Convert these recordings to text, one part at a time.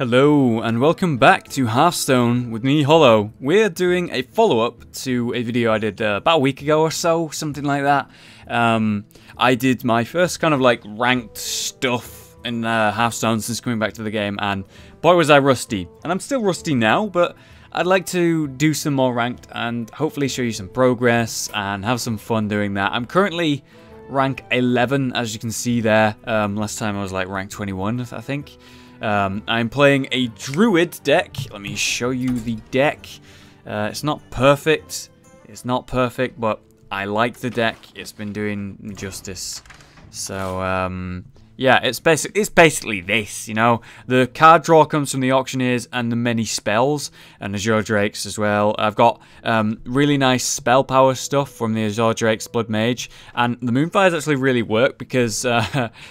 Hello and welcome back to Hearthstone with me, Hollow. We're doing a follow-up to a video I did about a week ago or so, something like that. I did my first kind of like ranked stuff in Hearthstone since coming back to the game, and boy was I rusty. And I'm still rusty now, but I'd like to do some more ranked and hopefully show you some progress and have some fun doing that. I'm currently rank 11, as you can see there. Last time I was like rank 21, I think. I'm playing a Druid deck. Let me show you the deck. It's not perfect. It's not perfect, but I like the deck. It's been doing justice. So, yeah, it's basically this, you know. The card draw comes from the Auctioneers and the many spells, and Azure Drakes as well. I've got really nice spell power stuff from the Azure Drakes Blood Mage, and the Moonfires actually really work because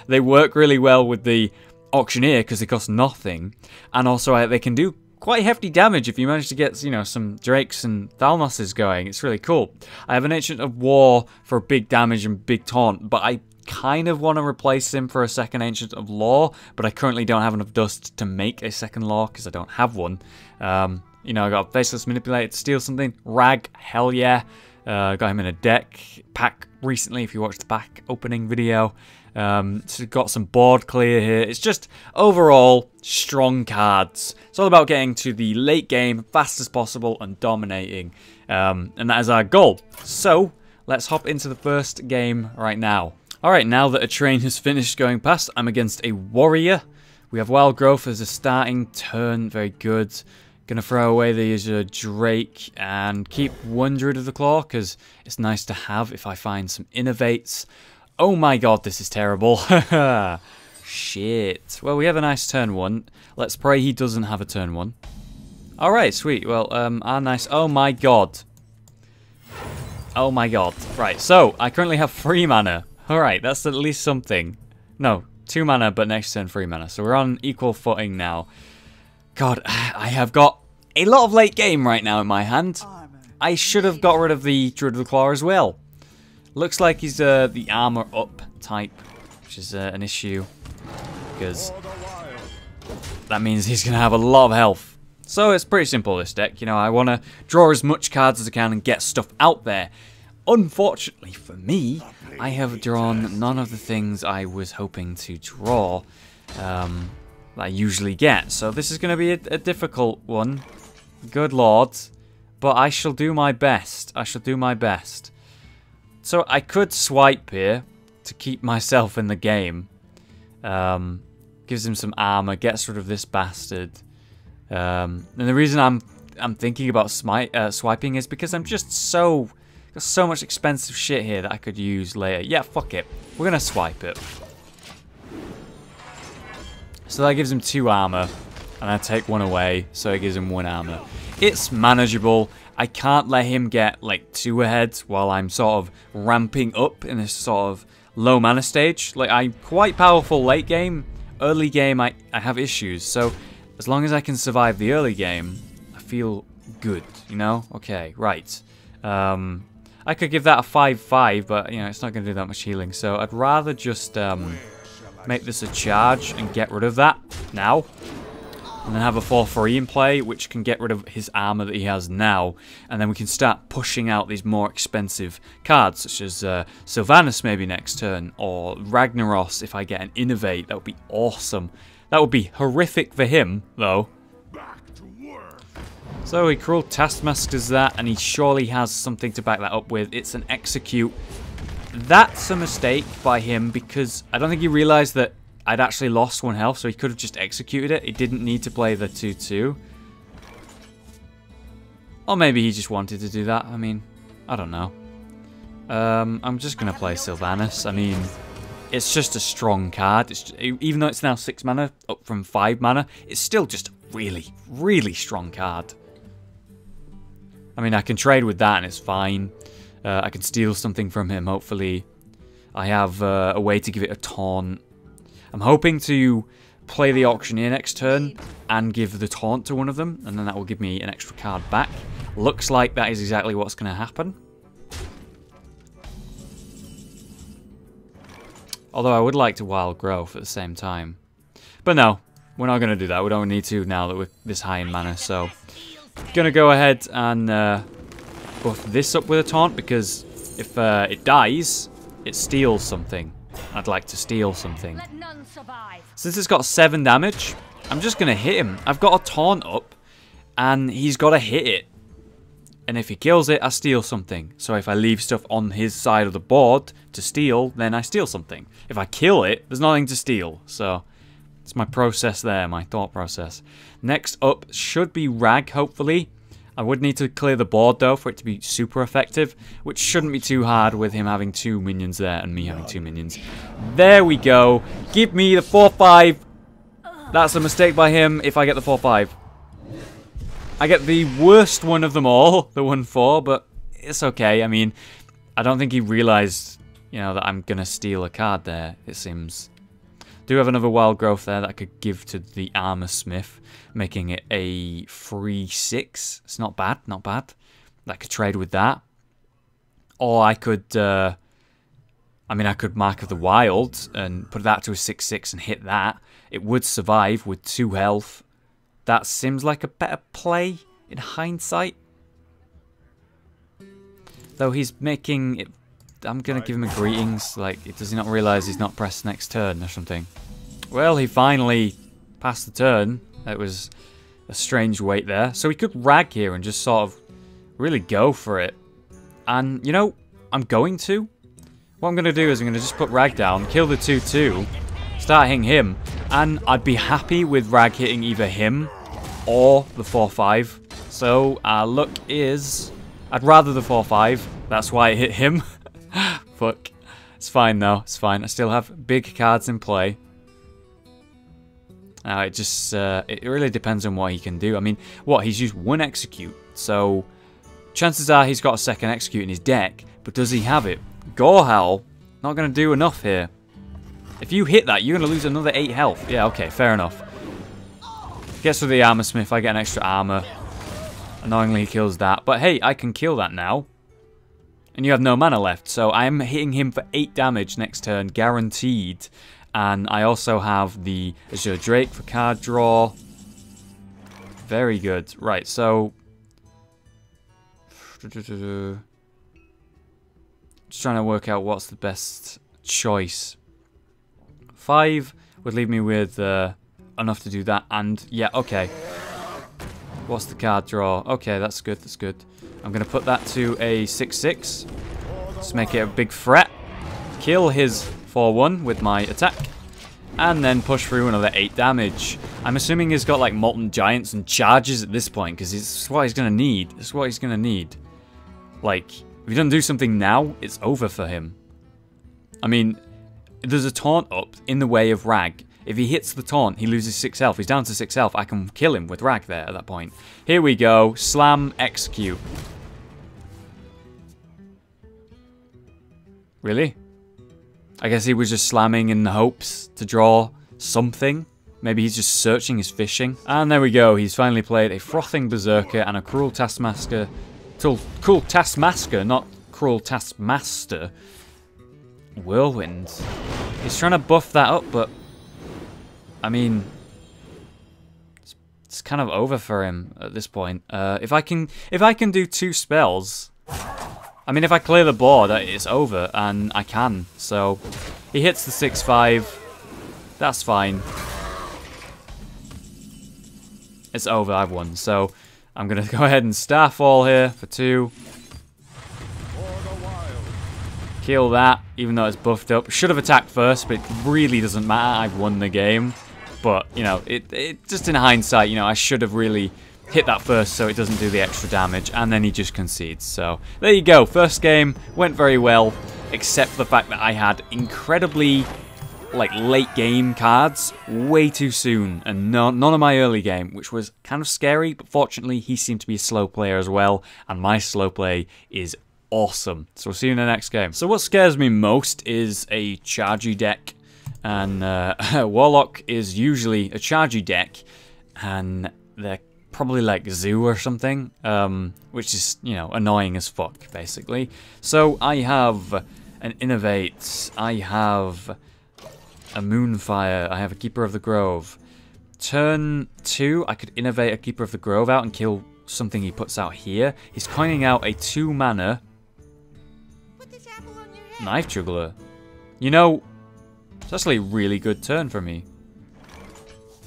they work really well with the Auctioneer because they cost nothing, and also they can do quite hefty damage if you manage to get, you know, some Drakes and Thalmoses going. It's really cool. I have an Ancient of War for big damage and big taunt, but I kind of want to replace him for a second Ancient of Law, but I currently don't have enough dust to make a second Law because I don't have one. You know, I got Faceless Manipulator to steal something. Rag, hell yeah. Got him in a deck pack recently if you watched the pack opening video. So got some board clear here. It's just overall strong cards. It's all about getting to the late game fast as possible and dominating, and that is our goal. So let's hop into the first game right now. Alright, now that a train has finished going past, I'm against a warrior. We have Wild Growth as a starting turn, very good. Gonna throw away the Azure Drake and keep one Druid of the Claw because it's nice to have if I find some innovates. Oh my god, this is terrible. Shit. Well, we have a nice turn one. Let's pray he doesn't have a turn one. Alright, sweet. Well, our nice... Oh my god. Oh my god. Right, so I currently have 3 mana. Alright, that's at least something. No, 2 mana, but next turn 3 mana. So we're on equal footing now. God, I have got a lot of late game right now in my hand. I should have got rid of the Druid of the Claw as well. Looks like he's the armor up type, which is an issue, because that means he's going to have a lot of health. So it's pretty simple, this deck. You know, I want to draw as much cards as I can and get stuff out there. Unfortunately for me, I have drawn none of the things I was hoping to draw that I usually get. So this is going to be a difficult one. Good lord. But I shall do my best. I shall do my best. So I could swipe here to keep myself in the game. Gives him some armor, gets rid of this bastard. And the reason I'm thinking about swiping is because I'm just got so much expensive shit here that I could use later. Yeah, fuck it. We're gonna swipe it. So that gives him 2 armor, and I take 1 away, so it gives him 1 armor. It's manageable. I can't let him get like 2 ahead while I'm sort of ramping up in this sort of low mana stage. Like, I'm quite powerful late game. Early game, I have issues. So as long as I can survive the early game, I feel good, you know? Okay, right. I could give that a 5/5, but, you know, it's not going to do that much healing. So I'd rather just make this a charge and get rid of that now. And then have a 4/3 in play, which can get rid of his armor that he has now. And then we can start pushing out these more expensive cards, such as Sylvanas maybe next turn, or Ragnaros if I get an Innovate. That would be awesome. That would be horrific for him, though. So he Cruel Taskmasters that, and he surely has something to back that up with. It's an Execute. That's a mistake by him, because I don't think he realized that I'd actually lost 1 health, so he could have just executed it. He didn't need to play the 2/2. Or maybe he just wanted to do that. I mean, I don't know. I'm just going to play Sylvanas. I mean, it's just a strong card. Even though it's now 6 mana, up from 5 mana, it's still just a really, really strong card. I mean, I can trade with that and it's fine. I can steal something from him, hopefully. I have a way to give it a taunt. I'm hoping to play the Auctioneer next turn and give the taunt to one of them, and then that will give me an extra card back. Looks like that is exactly what's going to happen. Although I would like to Wild Growth at the same time. But no, we're not going to do that. We don't need to now that we're this high in mana. So, going to go ahead and buff this up with a taunt, because if it dies, it steals something. I'd like to steal something. Since it's got 7 damage, I'm just going to hit him. I've got a taunt up, and he's got to hit it. And if he kills it, I steal something. So if I leave stuff on his side of the board to steal, then I steal something. If I kill it, there's nothing to steal. So it's my process there, my thought process. Next up should be Rag, hopefully. I would need to clear the board, though, for it to be super effective, which shouldn't be too hard with him having 2 minions there and me having 2 minions. There we go. Give me the 4-5. That's a mistake by him if I get the 4-5. I get the worst one of them all, the 1-4, but it's okay. I mean, I don't think he realized, you know, that I'm going to steal a card there, it seems. Do have another wild growth there that I could give to the Armor Smith, making it a 3-6. It's not bad, not bad. I could trade with that. Or I could, I mean, I could Mark of the Wild and put that to a 6-6 and hit that. It would survive with 2 health. That seems like a better play in hindsight. Though he's making it... I'm going to give him a greetings. Like, does he not realise he's not pressed next turn or something? Well, he finally passed the turn. It was a strange wait there. So he could Rag here and just sort of really go for it. And, you know, I'm going to. What I'm going to do is I'm going to just put Rag down, kill the 2-2, start hitting him, and I'd be happy with Rag hitting either him or the 4-5. So our luck is... I'd rather the 4-5. That's why I hit him. Fuck. It's fine though. It's fine. I still have big cards in play. Now it just... it really depends on what he can do. I mean, what? He's used 1 execute. So chances are he's got a 2nd execute in his deck. But does he have it? Gorehowl, not going to do enough here. If you hit that, you're going to lose another 8 health. Yeah, okay, fair enough. Gets with the Armor Smith, I get an extra armor. Annoyingly, he kills that. But hey, I can kill that now. And you have no mana left. So I'm hitting him for 8 damage next turn, guaranteed. And I also have the Azure Drake for card draw. Very good. Right, so... Just trying to work out what's the best choice. 5 would leave me with enough to do that, and yeah, okay. What's the card draw? Okay, that's good, that's good. I'm going to put that to a 6-6. Just make it a big threat. Kill his 4-1 with my attack. And then push through another 8 damage. I'm assuming he's got like Molten Giants and charges at this point, because it's what he's going to need. It's what he's going to need. Like... If he doesn't do something now, it's over for him. I mean, there's a taunt up in the way of Rag. If he hits the taunt, he loses 6 health. He's down to 6 health. I can kill him with Rag there at that point. Here we go. Slam, execute. Really? I guess he was just slamming in the hopes to draw something. Maybe he's just searching his fishing. And there we go. He's finally played a Frothing Berserker and a Cruel Taskmaster. Cruel Taskmaster, not Cruel Taskmaster. Whirlwind. He's trying to buff that up, but I mean, it's kind of over for him at this point. If I can do 2 spells, I mean, if I clear the board, it's over, and I can. So he hits the 6-5. That's fine. It's over. I've won. So. I'm going to go ahead and Starfall here for 2. Kill that, even though it's buffed up. Should have attacked first, but it really doesn't matter. I've won the game. But, you know, it just in hindsight, you know, I should have really hit that first so it doesn't do the extra damage. And then he just concedes. So, there you go. First game went very well, except for the fact that I had incredibly... like late game cards way too soon, and none of my early game, which was kind of scary, but fortunately he seemed to be a slow player as well, and my slow play is awesome. So we'll see you in the next game. So what scares me most is a chargy deck, and Warlock is usually a chargy deck, and they're probably like Zoo or something, which is, you know, annoying as fuck, basically. So I have an Innovate, I have a Moonfire, I have a Keeper of the Grove, Turn 2, I could innovate a Keeper of the Grove out and kill something he puts out here. He's coining out a 2 mana Knife Juggler. You know, it's actually a really good turn for me.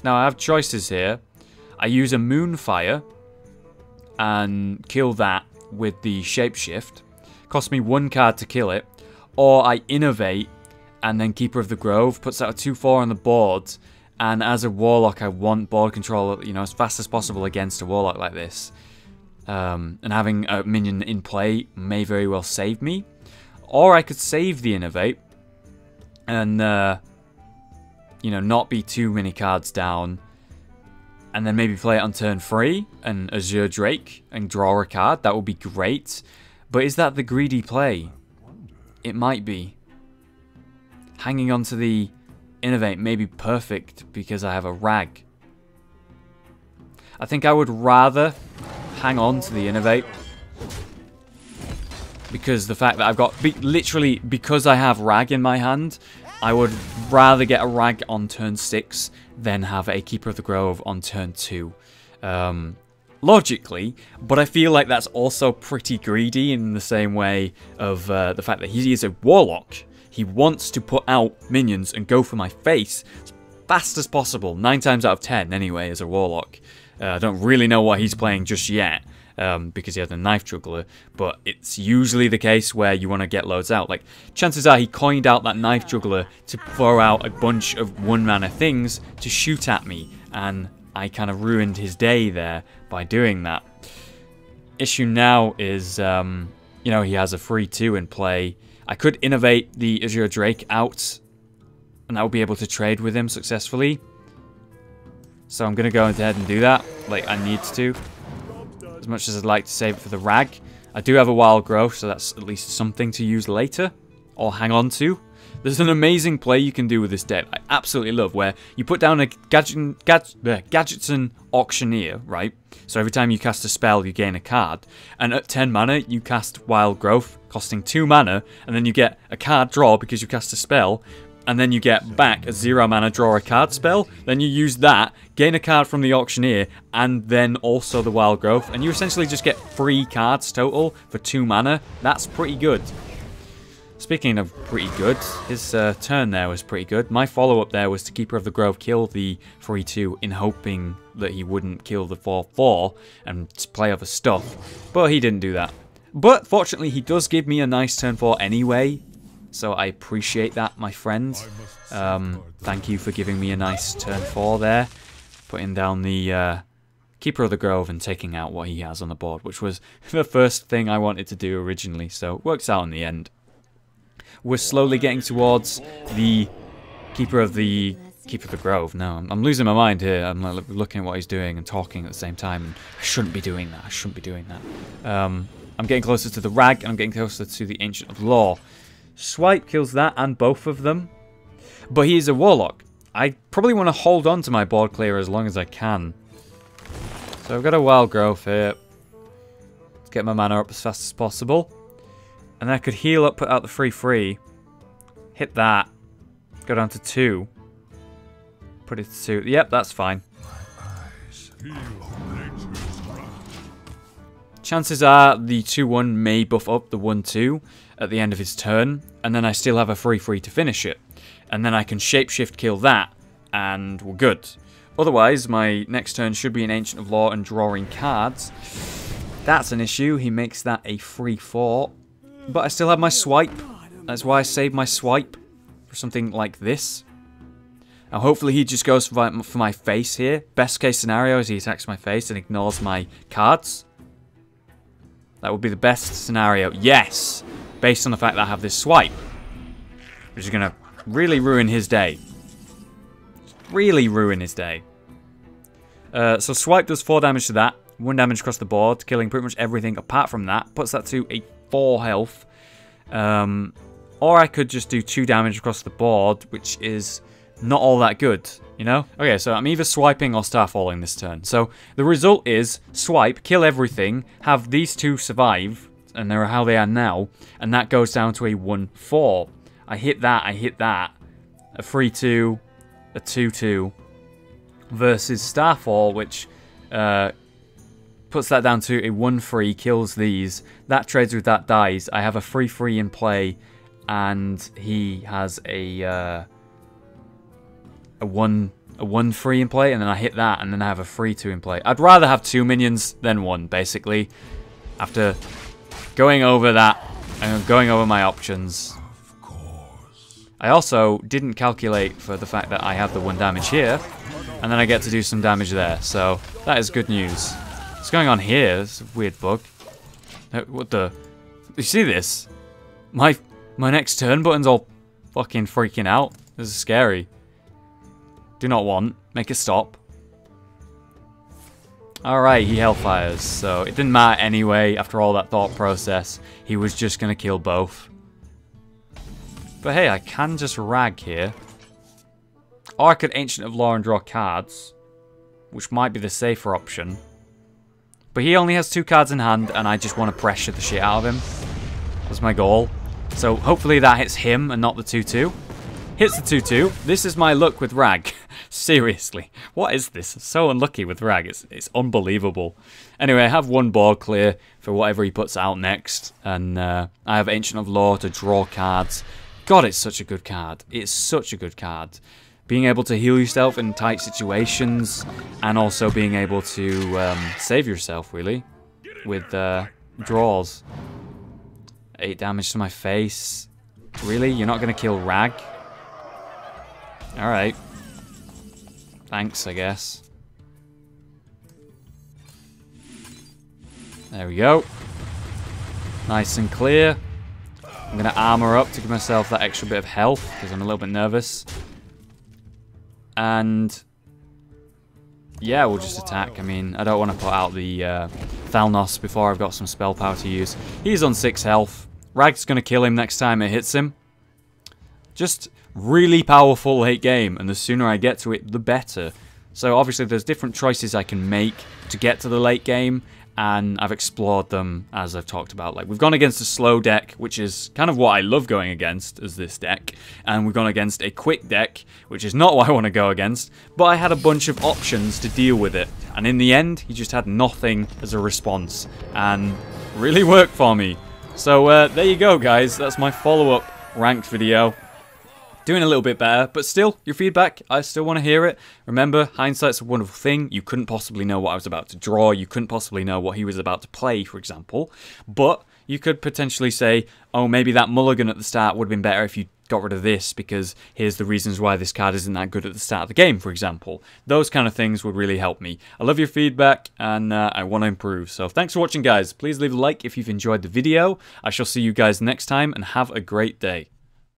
Now I have choices here. I use a Moonfire and kill that with the Shapeshift. Costs me 1 card to kill it. Or I innovate and then Keeper of the Grove puts out a 2/4 on the board. And as a Warlock, I want board control, you know, as fast as possible against a Warlock like this. And having a minion in play may very well save me. Or I could save the Innovate and, you know, not be too many cards down. And then maybe play it on turn 3 and Azure Drake and draw a card. That would be great. But is that the greedy play? It might be. Hanging on to the Innovate may be perfect because I have a Rag. I think I would rather hang on to the Innovate. Because the fact that I've got, literally because I have Rag in my hand, I would rather get a Rag on turn 6 than have a Keeper of the Grove on turn 2. Logically, but I feel like that's also pretty greedy in the same way of the fact that he is a Warlock. He wants to put out minions and go for my face as fast as possible. 9 times out of 10 anyway as a Warlock. I don't really know what he's playing just yet. Because he has a Knife Juggler, but it's usually the case where you want to get loads out. Like, chances are he coined out that Knife Juggler to throw out a bunch of 1 mana things to shoot at me, and I kind of ruined his day there by doing that. Issue now is, you know, he has a 3/2 in play. I could innovate the Azure Drake out, and I will be able to trade with him successfully. So I'm going to go ahead and do that, like I need to. As much as I'd like to save it for the Rag. I do have a Wild Growth, so that's at least something to use later. Or hang on to. There's an amazing play you can do with this deck I absolutely love, where you put down a Gadgetzan Auctioneer, right? So every time you cast a spell, you gain a card. And at 10 mana, you cast Wild Growth, costing 2 mana, and then you get a card draw because you cast a spell. And then you get back a 0 mana draw a card spell. Then you use that, gain a card from the Auctioneer, and then also the Wild Growth. And you essentially just get 3 cards total for 2 mana. That's pretty good. Speaking of pretty good, his turn there was pretty good. My follow-up there was to Keeper of the Grove kill the 3/2 in hoping that he wouldn't kill the 4/4 and play other stuff. But he didn't do that. But fortunately, he does give me a nice turn 4 anyway. So I appreciate that, my friend. Thank you for giving me a nice turn 4 there. Putting down the Keeper of the Grove and taking out what he has on the board, which was the first thing I wanted to do originally. So it works out in the end. We're slowly getting towards the Keeper of the Grove. No, I'm losing my mind here. I'm looking at what he's doing and talking at the same time. And I shouldn't be doing that. I shouldn't be doing that. I'm getting closer to the Rag and I'm getting closer to the Ancient of Law. Swipe kills that and both of them. But he is a Warlock. I probably want to hold on to my board clear as long as I can. So I've got a Wild Growth here. Let's get my mana up as fast as possible. And then I could heal up, put out the 3/3. Hit that. Go down to 2. Put it to 2. Yep, that's fine. Chances are the 2/1 may buff up the 1/2 at the end of his turn, and then I still have a 3/3 to finish it. And then I can Shapeshift kill that, and we're good. Otherwise, my next turn should be an Ancient of Law and drawing cards. That's an issue. He makes that a 3/4. But I still have my swipe. That's why I saved my swipe for something like this. Now hopefully he just goes for my face here. Best case scenario is he attacks my face and ignores my cards. That would be the best scenario. Yes! Based on the fact that I have this swipe. Which is going to really ruin his day. Really ruin his day. So swipe does 4 damage to that. 1 damage across the board. Killing pretty much everything apart from that. Puts that to a 4 health. Or I could just do 2 damage across the board. Which is not all that good. You know? Okay, so I'm either swiping or starfalling this turn. So the result is swipe, kill everything, have these 2 survive, and they're how they are now, and that goes down to a 1/4. I hit that, a 3/2, a 2/2, versus Starfall, which puts that down to a 1/3, kills these. That trades with that dies. I have a 3/3 in play, and he has a 1/3 in play, and then I hit that, and then I have a 3/2 in play. I'd rather have 2 minions than 1, basically. After going over that, and going over my options. I also didn't calculate for the fact that I have the 1 damage here, and then I get to do some damage there, so that is good news. What's going on here? It's a weird bug. What the... You see this? My next turn button's all fucking freaking out. This is scary. Do not want. Make it stop. Alright, he hellfires, so it didn't matter anyway after all that thought process. He was just going to kill both. But hey, I can just rag here. Or I could Ancient of Law and draw cards, which might be the safer option. But he only has 2 cards in hand, and I just want to pressure the shit out of him. That's my goal. So hopefully that hits him and not the 2/2. Hits the 2/2. This is my luck with rag. Seriously. What is this? So unlucky with rag. It's unbelievable. Anyway, I have 1 board clear for whatever he puts out next. And I have Ancient of Law to draw cards. God, it's such a good card. It's such a good card. Being able to heal yourself in tight situations, and also being able to save yourself, really, with draws. 8 damage to my face. Really? You're not going to kill rag? Alright. Thanks, I guess. There we go. Nice and clear. I'm going to armor up to give myself that extra bit of health, because I'm a little bit nervous. And... yeah, we'll just attack. I mean, I don't want to put out the Thalnos before I've got some spell power to use. He's on 6 health. Rag's going to kill him next time it hits him. Just really powerful late game, and the sooner I get to it, the better. So obviously there's different choices I can make to get to the late game, and I've explored them as I've talked about. Like, we've gone against a slow deck, which is kind of what I love going against as this deck, and we've gone against a quick deck, which is not what I want to go against, but I had a bunch of options to deal with it, and in the end, he just had nothing as a response, and really worked for me. So there you go, guys. That's my follow-up ranked video. Doing a little bit better, but still, your feedback, I still want to hear it. Remember, hindsight's a wonderful thing. You couldn't possibly know what I was about to draw. You couldn't possibly know what he was about to play, for example. But you could potentially say, oh, maybe that mulligan at the start would have been better if you got rid of this, because here's the reasons why this card isn't that good at the start of the game, for example. Those kind of things would really help me. I love your feedback, and I want to improve. So thanks for watching, guys. Please leave a like if you've enjoyed the video. I shall see you guys next time, and have a great day.